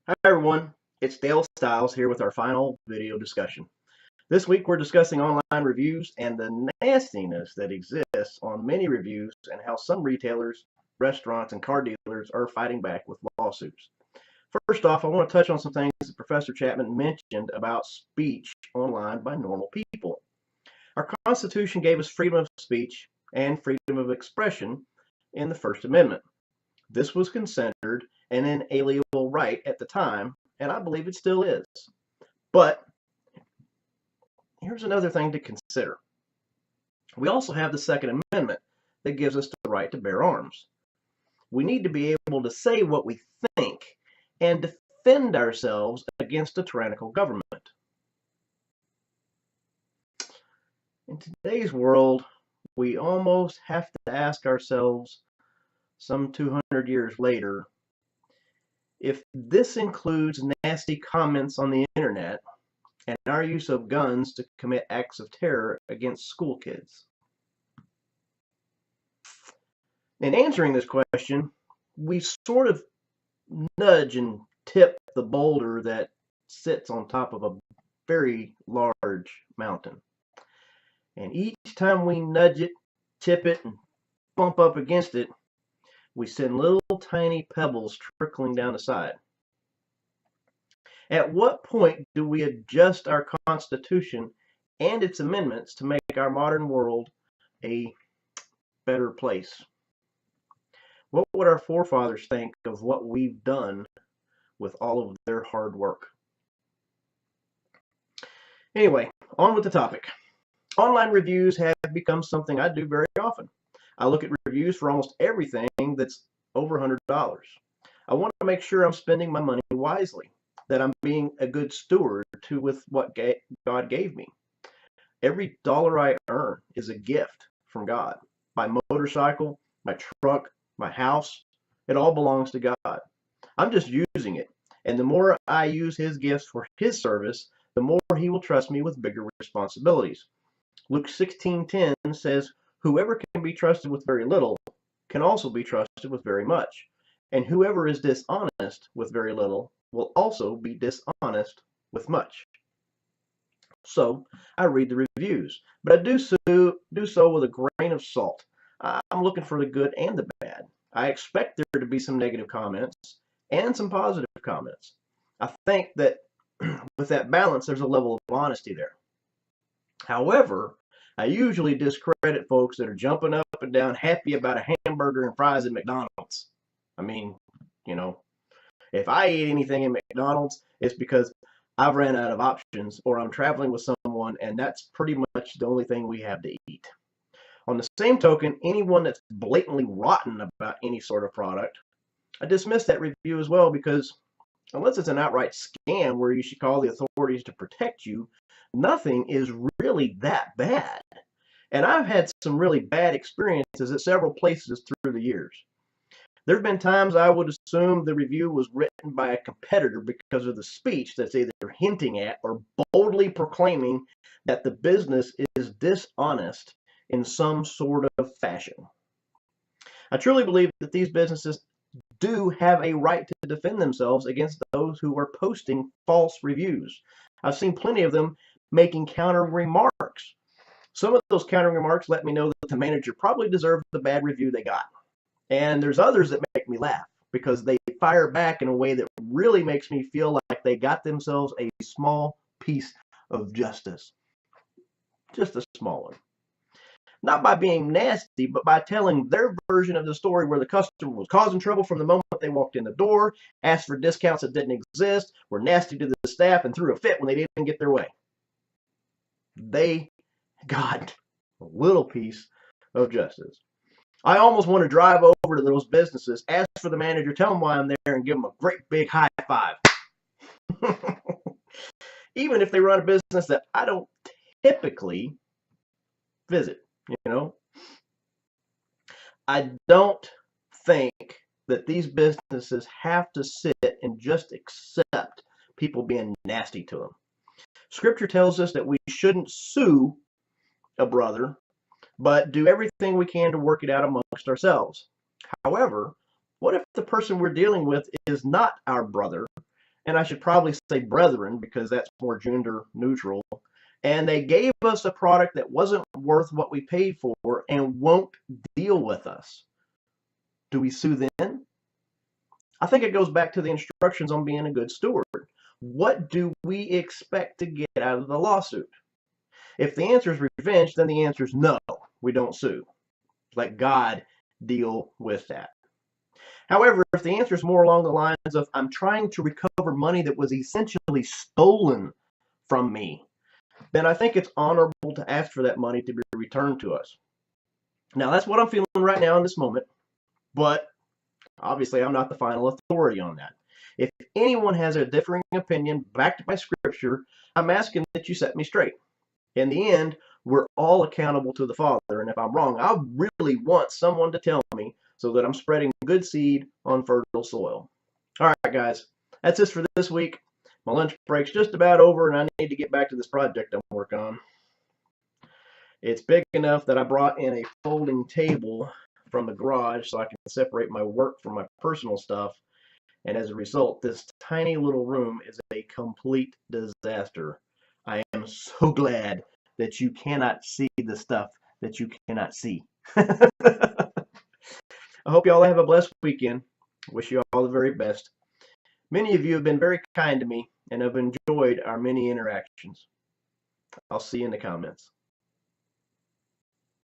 Hi everyone, it's Dale Stiles here with our final video discussion. This week we're discussing online reviews and the nastiness that exists on many reviews and how some retailers, restaurants, and car dealers are fighting back with lawsuits. First off, I want to touch on some things that Professor Chapman mentioned about speech online by normal people. Our Constitution gave us freedom of speech and freedom of expression in the First Amendment. This was considered an inalienable right at the time, and I believe it still is. But here's another thing to consider. We also have the Second Amendment that gives us the right to bear arms. We need to be able to say what we think and defend ourselves against a tyrannical government. In today's world, we almost have to ask ourselves, some 200 years later, if this includes nasty comments on the internet and our use of guns to commit acts of terror against school kids. In answering this question, we sort of nudge and tip the boulder that sits on top of a very large mountain. And each time we nudge it, tip it, and bump up against it, we send little tiny pebbles trickling down the side. At what point do we adjust our Constitution and its amendments to make our modern world a better place? What would our forefathers think of what we've done with all of their hard work? Anyway, on with the topic. Online reviews have become something I do very often. I look at reviews for almost everything that's over $100. I want to make sure I'm spending my money wisely, that I'm being a good steward with what God gave me. Every dollar I earn is a gift from God. My motorcycle, my truck, my house, it all belongs to God. I'm just using it. And the more I use His gifts for His service, the more He will trust me with bigger responsibilities. Luke 16:10 says, "Whoever can be trusted with very little can also be trusted with very much. And whoever is dishonest with very little will also be dishonest with much." So I read the reviews, but I do so with a grain of salt. I'm looking for the good and the bad. I expect there to be some negative comments and some positive comments. I think that with that balance, there's a level of honesty there. However, I usually discredit folks that are jumping up and down happy about a hamburger and fries at McDonald's. I mean, if I eat anything in McDonald's, it's because I've ran out of options or I'm traveling with someone and that's pretty much the only thing we have to eat. On the same token, anyone that's blatantly rotten about any sort of product, I dismiss that review as well, because unless it's an outright scam where you should call the authorities to protect you, nothing is really that bad. And I've had some really bad experiences at several places through the years. There have been times I would assume the review was written by a competitor because of the speech that's either hinting at or boldly proclaiming that the business is dishonest in some sort of fashion. I truly believe that these businesses do have a right to defend themselves against those who are posting false reviews. I've seen plenty of them making counter remarks. Some of those counter remarks let me know that the manager probably deserved the bad review they got. And there's others that make me laugh because they fire back in a way that really makes me feel like they got themselves a small piece of justice. Just a small one. Not by being nasty, but by telling their version of the story where the customer was causing trouble from the moment they walked in the door, asked for discounts that didn't exist, were nasty to the staff, and threw a fit when they didn't get their way. They got a little piece of justice. I almost want to drive over to those businesses, ask for the manager, tell them why I'm there, and give them a great big high five. Even if they run a business that I don't typically visit. I don't think that these businesses have to sit and just accept people being nasty to them. Scripture tells us that we shouldn't sue a brother, but do everything we can to work it out amongst ourselves. However, what if the person we're dealing with is not our brother and I should probably say brethren because that's more gender neutral, and they gave us a product that wasn't worth what we paid for and won't deal with us. Do we sue then? I think it goes back to the instructions on being a good steward. What do we expect to get out of the lawsuit? If the answer is revenge, then the answer is no, we don't sue. Let God deal with that. However, if the answer is more along the lines of I'm trying to recover money that was essentially stolen from me, then I think it's honorable to ask for that money to be returned to us. Now, that's what I'm feeling right now in this moment, but obviously I'm not the final authority on that. If anyone has a differing opinion backed by Scripture, I'm asking that you set me straight. In the end, we're all accountable to the Father, and if I'm wrong, I really want someone to tell me so that I'm spreading good seed on fertile soil. All right, guys, that's it for this week. My lunch break's just about over, and I need to get back to this project I'm working on. It's big enough that I brought in a folding table from the garage so I can separate my work from my personal stuff, and as a result, this tiny little room is a complete disaster. I am so glad that you cannot see the stuff that you cannot see. I hope you all have a blessed weekend. Wish you all the very best. Many of you have been very kind to me and have enjoyed our many interactions. I'll see you in the comments.